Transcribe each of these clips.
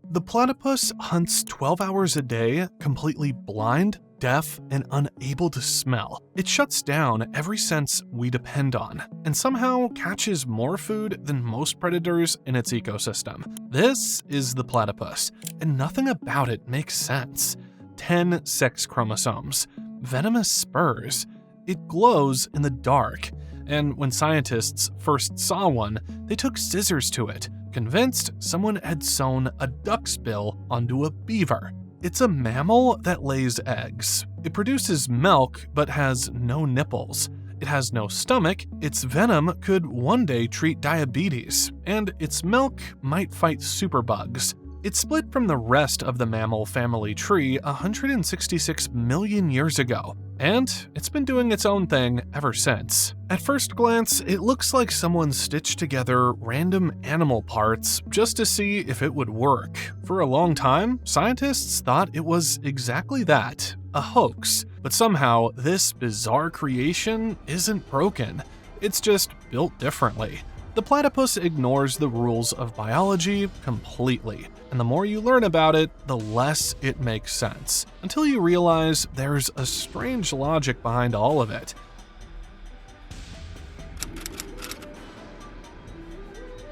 The platypus hunts 12 hours a day, completely blind, deaf, and unable to smell. It shuts down every sense we depend on, and somehow catches more food than most predators in its ecosystem. This is the platypus, and nothing about it makes sense. 10 sex chromosomes, venomous spurs. It glows in the dark, and when scientists first saw one, they took scissors to it, convinced someone had sewn a duck's bill onto a beaver. It's a mammal that lays eggs. It produces milk but has no nipples. It has no stomach, its venom could one day treat diabetes, and its milk might fight superbugs. It split from the rest of the mammal family tree 166 million years ago, and it's been doing its own thing ever since. At first glance, it looks like someone stitched together random animal parts just to see if it would work. For a long time, scientists thought it was exactly that, a hoax. But somehow, this bizarre creation isn't broken. It's just built differently. The platypus ignores the rules of biology completely, and the more you learn about it, the less it makes sense, until you realize there's a strange logic behind all of it.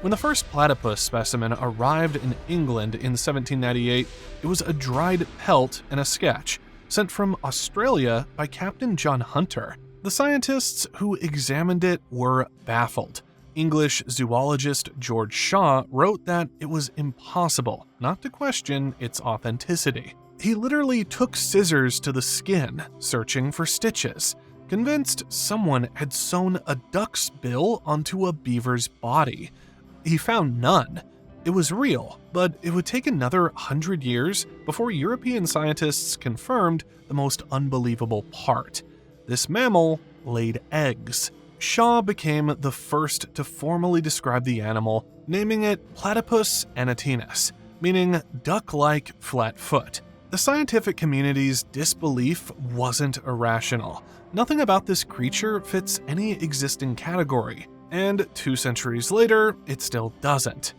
When the first platypus specimen arrived in England in 1798, it was a dried pelt and a sketch, sent from Australia by Captain John Hunter. The scientists who examined it were baffled. English zoologist George Shaw wrote that it was impossible not to question its authenticity. He literally took scissors to the skin, searching for stitches, convinced someone had sewn a duck's bill onto a beaver's body. He found none. It was real, but it would take another 100 years before European scientists confirmed the most unbelievable part. This mammal laid eggs. Shaw became the first to formally describe the animal, naming it Platypus anatinus, meaning duck-like flat foot. The scientific community's disbelief wasn't irrational. Nothing about this creature fits any existing category, and 2 centuries later, it still doesn't.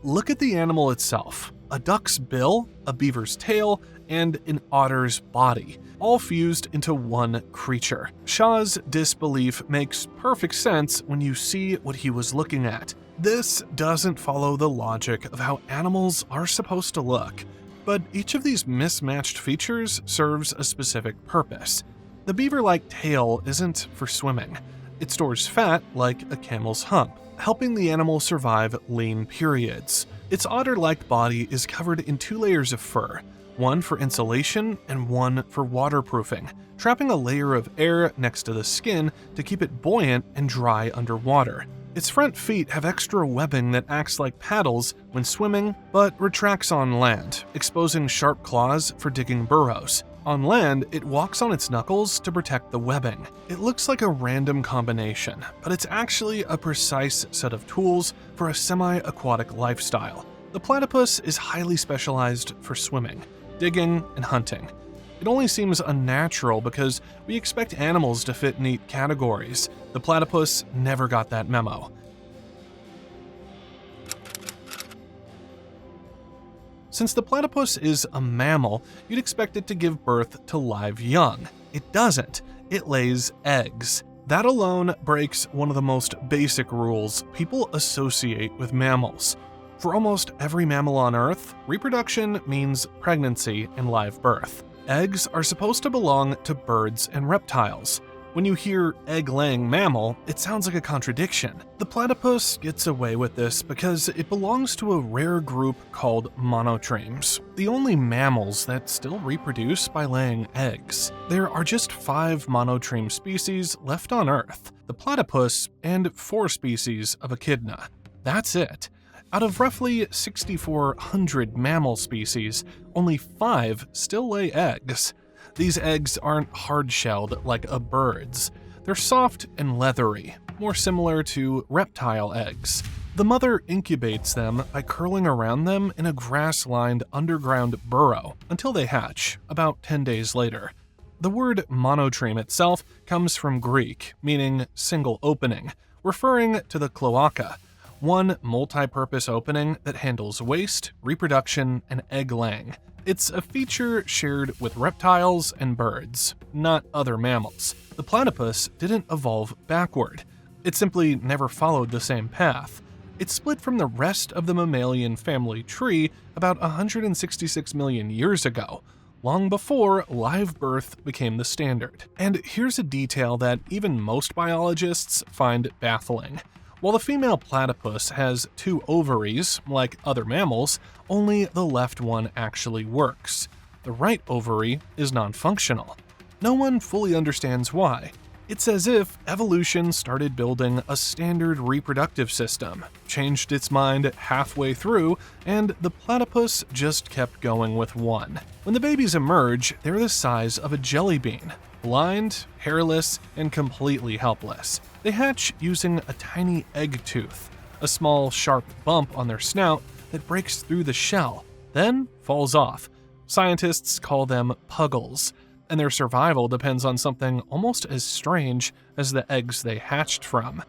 Look at the animal itself. A duck's bill, a beaver's tail, and an otter's body, all fused into one creature. Shaw's disbelief makes perfect sense when you see what he was looking at. This doesn't follow the logic of how animals are supposed to look, but each of these mismatched features serves a specific purpose. The beaver-like tail isn't for swimming. It stores fat like a camel's hump, helping the animal survive lean periods. Its otter-like body is covered in 2 layers of fur, one for insulation and one for waterproofing, trapping a layer of air next to the skin to keep it buoyant and dry underwater. Its front feet have extra webbing that acts like paddles when swimming, but retracts on land, exposing sharp claws for digging burrows. On land, it walks on its knuckles to protect the webbing. It looks like a random combination, but it's actually a precise set of tools for a semi-aquatic lifestyle. The platypus is highly specialized for swimming, digging, and hunting. It only seems unnatural because we expect animals to fit neat categories. The platypus never got that memo. Since the platypus is a mammal, you'd expect it to give birth to live young. It doesn't. It lays eggs. That alone breaks one of the most basic rules people associate with mammals. For almost every mammal on Earth, reproduction means pregnancy and live birth. Eggs are supposed to belong to birds and reptiles. When you hear egg-laying mammal, it sounds like a contradiction. The platypus gets away with this because it belongs to a rare group called monotremes, the only mammals that still reproduce by laying eggs. There are just 5 monotreme species left on Earth, the platypus and 4 species of echidna. That's it. Out of roughly 6,400 mammal species, only 5 still lay eggs. These eggs aren't hard-shelled like a bird's. They're soft and leathery, more similar to reptile eggs. The mother incubates them by curling around them in a grass-lined underground burrow until they hatch, about 10 days later. The word monotreme itself comes from Greek, meaning single opening, referring to the cloaca, one multi-purpose opening that handles waste, reproduction, and egg laying. It's a feature shared with reptiles and birds, not other mammals. The platypus didn't evolve backward. It simply never followed the same path. It split from the rest of the mammalian family tree about 166 million years ago, long before live birth became the standard. And here's a detail that even most biologists find baffling. While the female platypus has 2 ovaries, like other mammals, only the left one actually works. The right ovary is non-functional. No one fully understands why. It's as if evolution started building a standard reproductive system, changed its mind halfway through, and the platypus just kept going with one. When the babies emerge, they're the size of a jelly bean, blind, hairless, and completely helpless. They hatch using a tiny egg tooth, a small sharp bump on their snout that breaks through the shell, then falls off. Scientists call them puggles, and their survival depends on something almost as strange as the eggs they hatched from.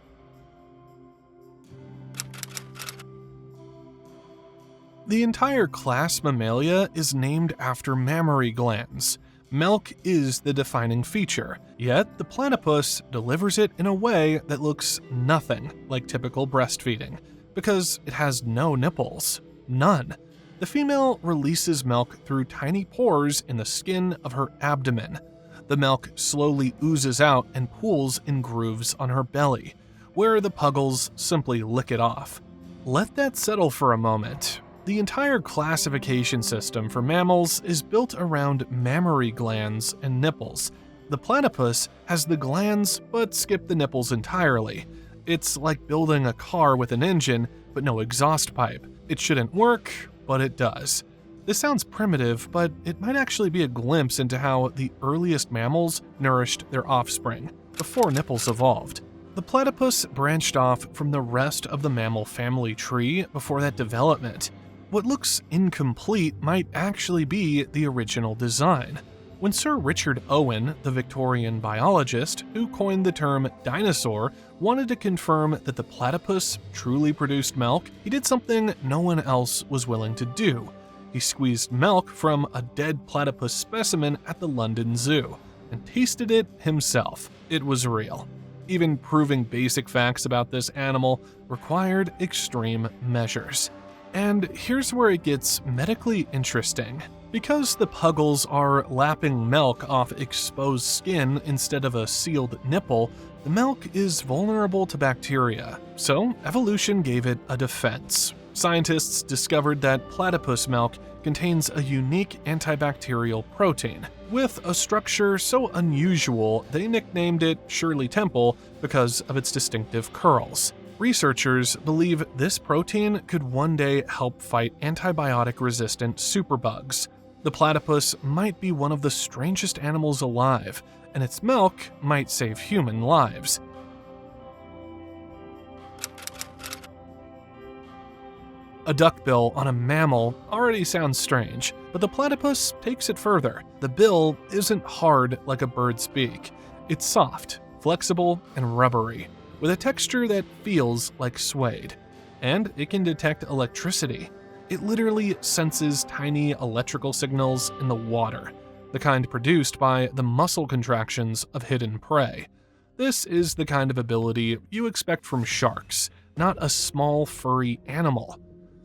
The entire class Mammalia is named after mammary glands. Milk is the defining feature, yet the platypus delivers it in a way that looks nothing like typical breastfeeding, because it has no nipples. None. The female releases milk through tiny pores in the skin of her abdomen. The milk slowly oozes out and pools in grooves on her belly, where the puggles simply lick it off. Let that settle for a moment. The entire classification system for mammals is built around mammary glands and nipples. The platypus has the glands but skipped the nipples entirely. It's like building a car with an engine but no exhaust pipe. It shouldn't work, but it does. This sounds primitive, but it might actually be a glimpse into how the earliest mammals nourished their offspring, before nipples evolved. The platypus branched off from the rest of the mammal family tree before that development. What looks incomplete might actually be the original design. When Sir Richard Owen, the Victorian biologist who coined the term dinosaur, wanted to confirm that the platypus truly produced milk, he did something no one else was willing to do. He squeezed milk from a dead platypus specimen at the London Zoo and tasted it himself. It was real. Even proving basic facts about this animal required extreme measures. And here's where it gets medically interesting. Because the puggles are lapping milk off exposed skin instead of a sealed nipple, the milk is vulnerable to bacteria, so evolution gave it a defense. Scientists discovered that platypus milk contains a unique antibacterial protein, with a structure so unusual they nicknamed it Shirley Temple because of its distinctive curls. Researchers believe this protein could one day help fight antibiotic-resistant superbugs. The platypus might be one of the strangest animals alive, and its milk might save human lives. A duckbill on a mammal already sounds strange, but the platypus takes it further. The bill isn't hard like a bird's beak. It's soft, flexible, and rubbery, with a texture that feels like suede. And it can detect electricity. It literally senses tiny electrical signals in the water, the kind produced by the muscle contractions of hidden prey. This is the kind of ability you expect from sharks, not a small furry animal.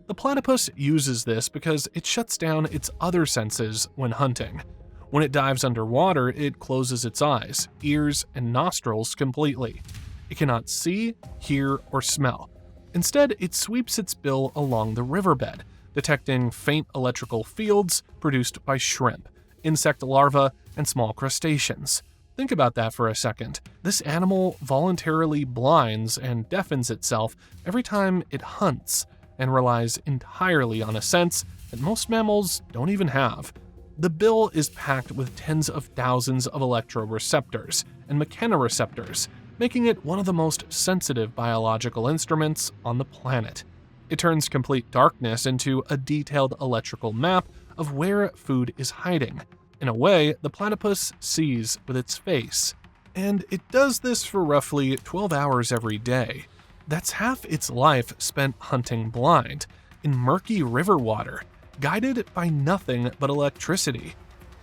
The platypus uses this because it shuts down its other senses when hunting. When it dives underwater, it closes its eyes, ears, and nostrils completely. It cannot see, hear, or smell. Instead, it sweeps its bill along the riverbed, detecting faint electrical fields produced by shrimp, insect larvae, and small crustaceans. Think about that for a second. This animal voluntarily blinds and deafens itself every time it hunts, and relies entirely on a sense that most mammals don't even have. The bill is packed with tens of thousands of electroreceptors and mechanoreceptors, making it one of the most sensitive biological instruments on the planet. It turns complete darkness into a detailed electrical map of where food is hiding. In a way, the platypus sees with its face. and it does this for roughly 12 hours every day. That's half its life spent hunting blind, in murky river water, guided by nothing but electricity.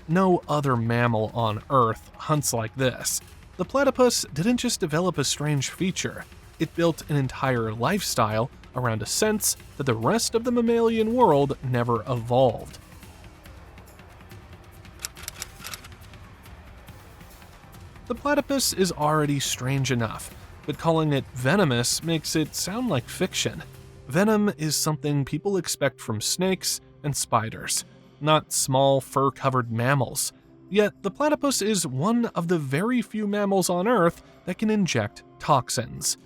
No other mammal on Earth hunts like this. The platypus didn't just develop a strange feature, it built an entire lifestyle around a sense that the rest of the mammalian world never evolved. The platypus is already strange enough, but calling it venomous makes it sound like fiction. Venom is something people expect from snakes and spiders, not small fur-covered mammals. Yet the platypus is one of the very few mammals on Earth that can inject toxins.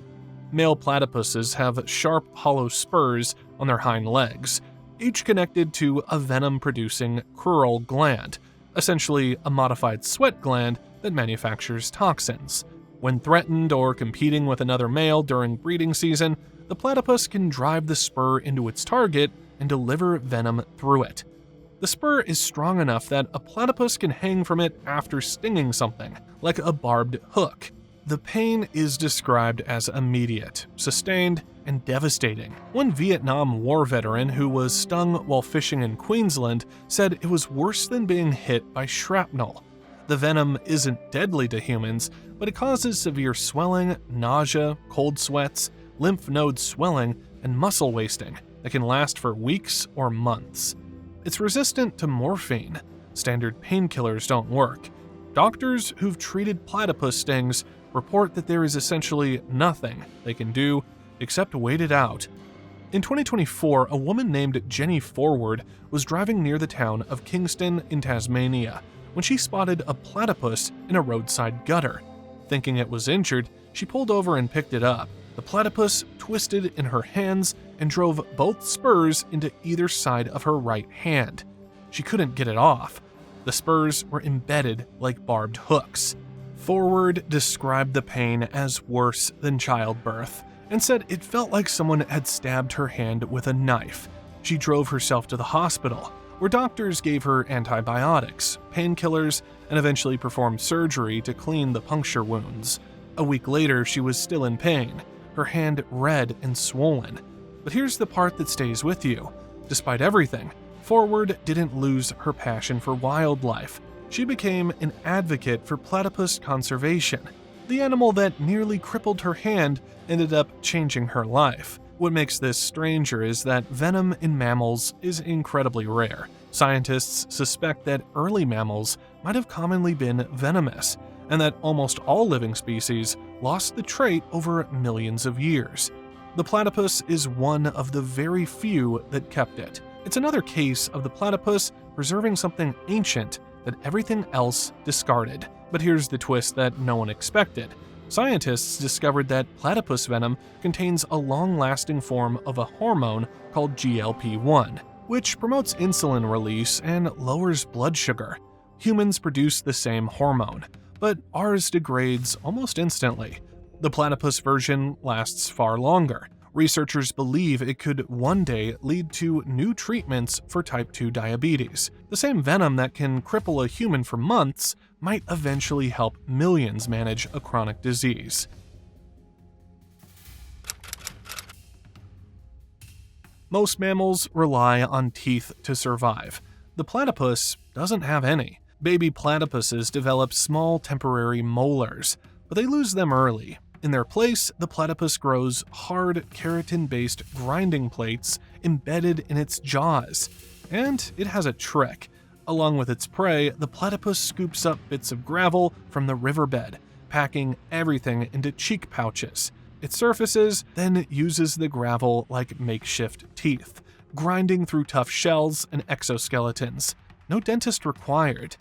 Male platypuses have sharp, hollow spurs on their hind legs, each connected to a venom-producing crural gland, essentially a modified sweat gland that manufactures toxins. When threatened or competing with another male during breeding season, the platypus can drive the spur into its target and deliver venom through it. The spur is strong enough that a platypus can hang from it after stinging something, like a barbed hook. The pain is described as immediate, sustained, and devastating. One Vietnam War veteran who was stung while fishing in Queensland said it was worse than being hit by shrapnel. The venom isn't deadly to humans, but it causes severe swelling, nausea, cold sweats, lymph node swelling, and muscle wasting that can last for weeks or months. It's resistant to morphine. Standard painkillers don't work. Doctors who've treated platypus stings report that there is essentially nothing they can do except wait it out. In 2024, a woman named Jenny Forward was driving near the town of Kingston in Tasmania when she spotted a platypus in a roadside gutter. Thinking it was injured, she pulled over and picked it up. The platypus twisted in her hands and drove both spurs into either side of her right hand. She couldn't get it off. The spurs were embedded like barbed hooks. Forward described the pain as worse than childbirth and said it felt like someone had stabbed her hand with a knife. She drove herself to the hospital, where doctors gave her antibiotics, painkillers, and eventually performed surgery to clean the puncture wounds. A week later, she was still in pain, her hand red and swollen. But here's the part that stays with you. Despite everything, Forward didn't lose her passion for wildlife. She became an advocate for platypus conservation. The animal that nearly crippled her hand ended up changing her life. What makes this stranger is that venom in mammals is incredibly rare. Scientists suspect that early mammals might have commonly been venomous, and that almost all living species lost the trait over millions of years. The platypus is one of the very few that kept it. It's another case of the platypus preserving something ancient that everything else discarded. But here's the twist that no one expected. Scientists discovered that platypus venom contains a long-lasting form of a hormone called GLP-1, which promotes insulin release and lowers blood sugar. Humans produce the same hormone, but ours degrades almost instantly. The platypus version lasts far longer. Researchers believe it could one day lead to new treatments for type 2 diabetes. The same venom that can cripple a human for months might eventually help millions manage a chronic disease. Most mammals rely on teeth to survive. The platypus doesn't have any. Baby platypuses develop small temporary molars, but they lose them early. In their place, the platypus grows hard, keratin-based grinding plates embedded in its jaws. And it has a trick. Along with its prey, the platypus scoops up bits of gravel from the riverbed, packing everything into cheek pouches. It surfaces, then uses the gravel like makeshift teeth, grinding through tough shells and exoskeletons. No dentist required.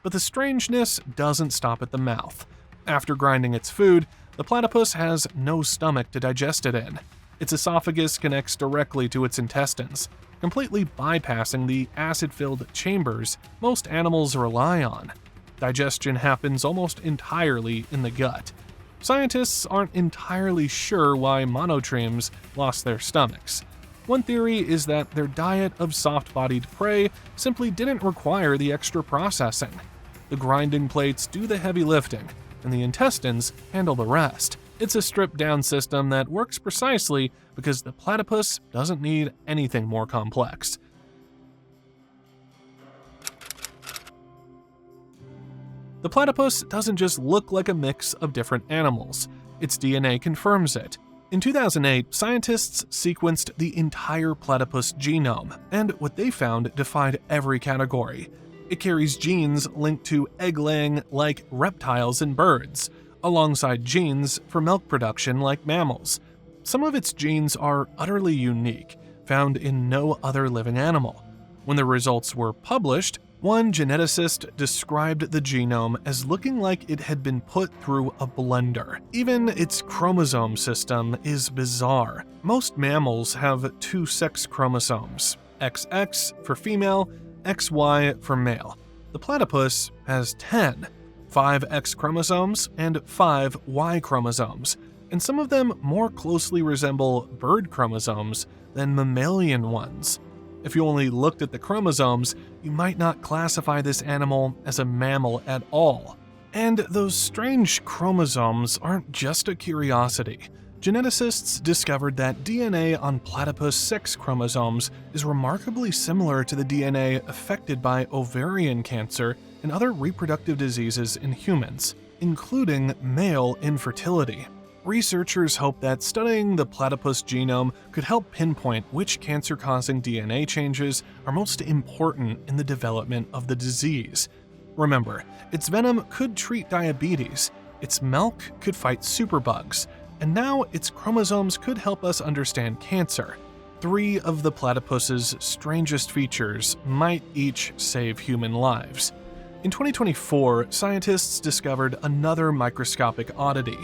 But the strangeness doesn't stop at the mouth. After grinding its food, the platypus has no stomach to digest it in. Its esophagus connects directly to its intestines, completely bypassing the acid-filled chambers most animals rely on. Digestion happens almost entirely in the gut. Scientists aren't entirely sure why monotremes lost their stomachs. One theory is that their diet of soft-bodied prey simply didn't require the extra processing. The grinding plates do the heavy lifting, and the intestines handle the rest. It's a stripped-down system that works precisely because the platypus doesn't need anything more complex. The platypus doesn't just look like a mix of different animals. Its DNA confirms it. In 2008, scientists sequenced the entire platypus genome, and what they found defied every category. It carries genes linked to egg-laying like reptiles and birds, alongside genes for milk production like mammals. Some of its genes are utterly unique, found in no other living animal. When the results were published, one geneticist described the genome as looking like it had been put through a blender. Even its chromosome system is bizarre. Most mammals have 2 sex chromosomes, XX for female, XY for male. The platypus has 10, 5 X chromosomes and 5 Y chromosomes, and some of them more closely resemble bird chromosomes than mammalian ones. If you only looked at the chromosomes, you might not classify this animal as a mammal at all. And those strange chromosomes aren't just a curiosity. Geneticists discovered that DNA on platypus sex chromosomes is remarkably similar to the DNA affected by ovarian cancer and other reproductive diseases in humans, including male infertility. Researchers hope that studying the platypus genome could help pinpoint which cancer-causing DNA changes are most important in the development of the disease. Remember, its venom could treat diabetes, its milk could fight superbugs, and now its chromosomes could help us understand cancer. 3 of the platypus's strangest features might each save human lives. In 2024, scientists discovered another microscopic oddity.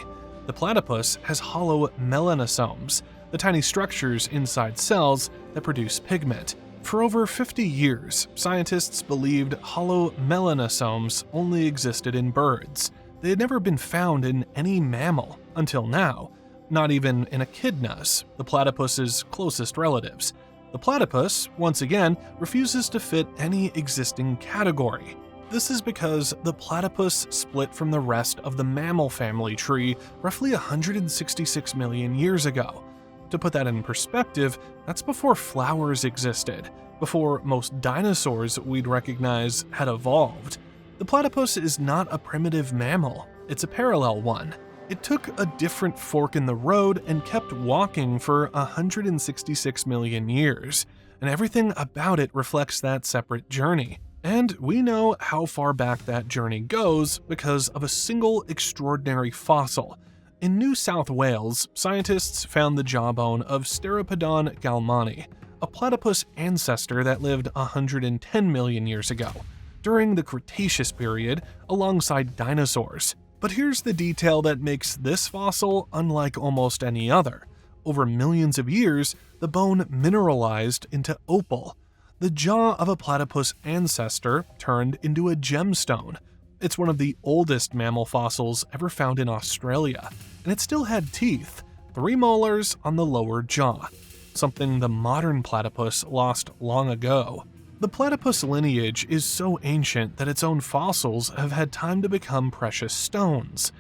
The platypus has hollow melanosomes, the tiny structures inside cells that produce pigment. For over 50 years, scientists believed hollow melanosomes only existed in birds. They had never been found in any mammal until now, not even in echidnas, the platypus's closest relatives. The platypus, once again, refuses to fit any existing category. This is because the platypus split from the rest of the mammal family tree roughly 166 million years ago. To put that in perspective, that's before flowers existed, before most dinosaurs we'd recognize had evolved. The platypus is not a primitive mammal, it's a parallel one. It took a different fork in the road and kept walking for 166 million years, and everything about it reflects that separate journey. And we know how far back that journey goes because of a single extraordinary fossil. In New South Wales, scientists found the jawbone of Steropodon galmani, a platypus ancestor that lived 110 million years ago, during the Cretaceous period, alongside dinosaurs. But here's the detail that makes this fossil unlike almost any other. Over millions of years, the bone mineralized into opal. The jaw of a platypus ancestor turned into a gemstone. It's one of the oldest mammal fossils ever found in Australia, and it still had teeth, 3 molars on the lower jaw, something the modern platypus lost long ago. The platypus lineage is so ancient that its own fossils have had time to become precious stones.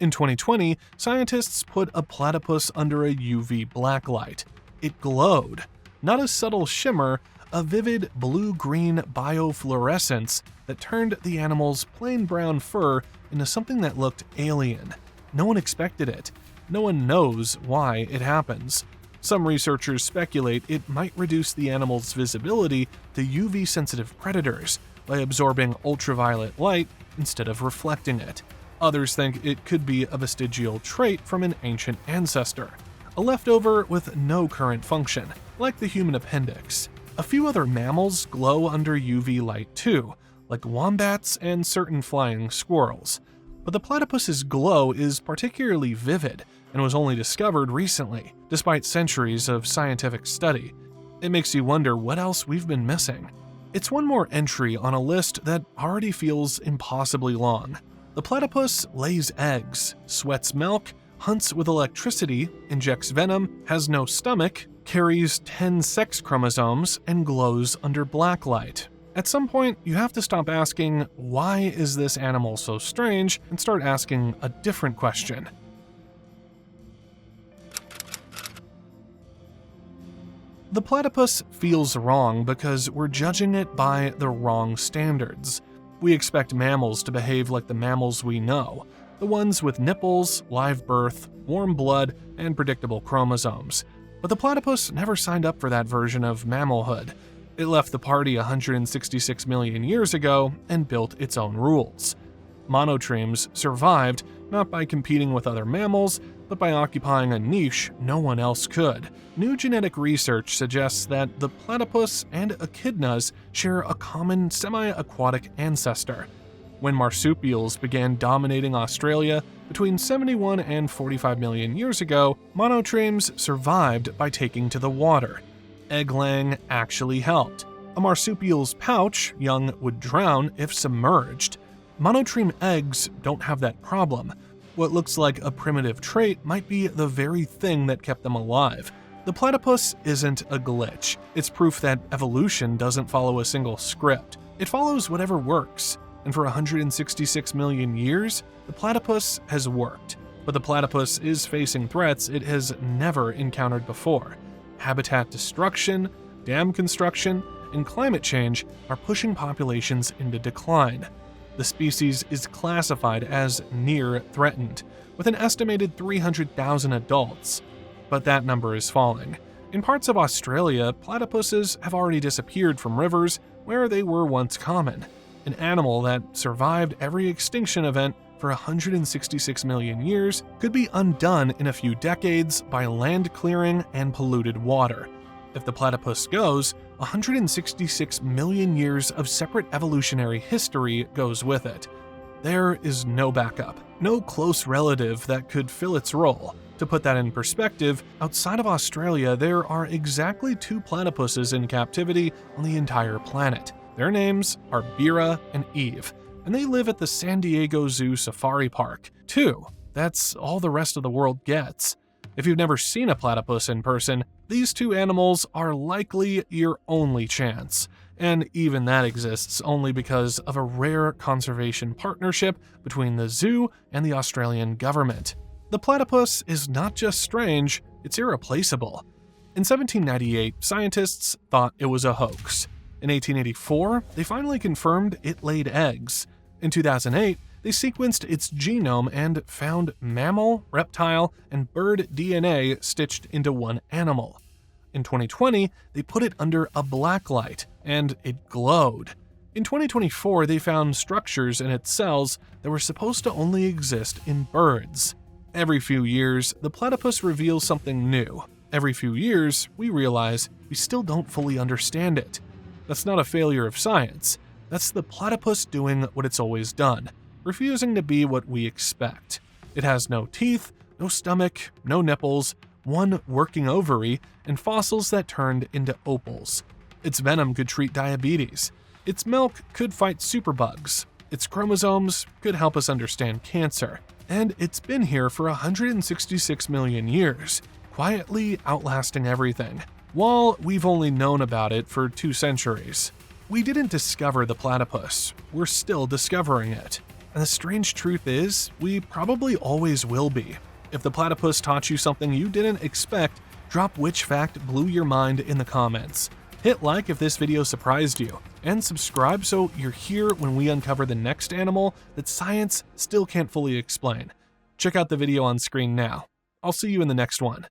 In 2020, scientists put a platypus under a UV blacklight. It glowed. Not a subtle shimmer, a vivid blue-green biofluorescence that turned the animal's plain brown fur into something that looked alien. No one expected it. No one knows why it happens. Some researchers speculate it might reduce the animal's visibility to UV-sensitive predators by absorbing ultraviolet light instead of reflecting it. Others think it could be a vestigial trait from an ancient ancestor, a leftover with no current function, like the human appendix. A few other mammals glow under UV light too, like wombats and certain flying squirrels. But the platypus's glow is particularly vivid and was only discovered recently, despite centuries of scientific study. It makes you wonder what else we've been missing. It's one more entry on a list that already feels impossibly long. The platypus lays eggs, sweats milk, hunts with electricity, injects venom, has no stomach, carries 10 sex chromosomes, and glows under blacklight. At some point, you have to stop asking, why is this animal so strange, and start asking a different question. The platypus feels wrong because we're judging it by the wrong standards. We expect mammals to behave like the mammals we know, the ones with nipples, live birth, warm blood, and predictable chromosomes. But the platypus never signed up for that version of mammalhood. It left the party 166 million years ago and built its own rules. Monotremes survived not by competing with other mammals, but by occupying a niche no one else could. New genetic research suggests that the platypus and echidnas share a common semi-aquatic ancestor. When marsupials began dominating Australia between 71 and 45 million years ago, monotremes survived by taking to the water. Egg-laying actually helped. A marsupial's pouch, young would drown if submerged. Monotreme eggs don't have that problem. What looks like a primitive trait might be the very thing that kept them alive. The platypus isn't a glitch. It's proof that evolution doesn't follow a single script. It follows whatever works. And for 166 million years, the platypus has worked. But the platypus is facing threats it has never encountered before. Habitat destruction, dam construction, and climate change are pushing populations into decline. The species is classified as near threatened, with an estimated 300,000 adults. But that number is falling. In parts of Australia, platypuses have already disappeared from rivers where they were once common. An animal that survived every extinction event for 166 million years could be undone in a few decades by land clearing and polluted water. If the platypus goes, 166 million years of separate evolutionary history goes with it. There is no backup, no close relative that could fill its role. To put that in perspective, outside of Australia, there are exactly 2 platypuses in captivity on the entire planet. Their names are Bira and Eve, and they live at the San Diego Zoo Safari Park. 2. That's all the rest of the world gets. If you've never seen a platypus in person, these 2 animals are likely your only chance. And even that exists only because of a rare conservation partnership between the zoo and the Australian government. The platypus is not just strange, it's irreplaceable. In 1798, scientists thought it was a hoax. In 1884, they finally confirmed it laid eggs. In 2008, they sequenced its genome and found mammal, reptile, and bird DNA stitched into one animal. In 2020, they put it under a blacklight, and it glowed. In 2024, they found structures in its cells that were supposed to only exist in birds. Every few years, the platypus reveals something new. Every few years, we realize we still don't fully understand it. That's not a failure of science. That's the platypus doing what it's always done, refusing to be what we expect. It has no teeth, no stomach, no nipples, one working ovary, and fossils that turned into opals. Its venom could treat diabetes. Its milk could fight superbugs. Its chromosomes could help us understand cancer. And it's been here for 166 million years, quietly outlasting everything. While we've only known about it for 2 centuries. We didn't discover the platypus, we're still discovering it. And the strange truth is, we probably always will be. If the platypus taught you something you didn't expect, drop which fact blew your mind in the comments. Hit like if this video surprised you, and subscribe so you're here when we uncover the next animal that science still can't fully explain. Check out the video on screen now. I'll see you in the next one.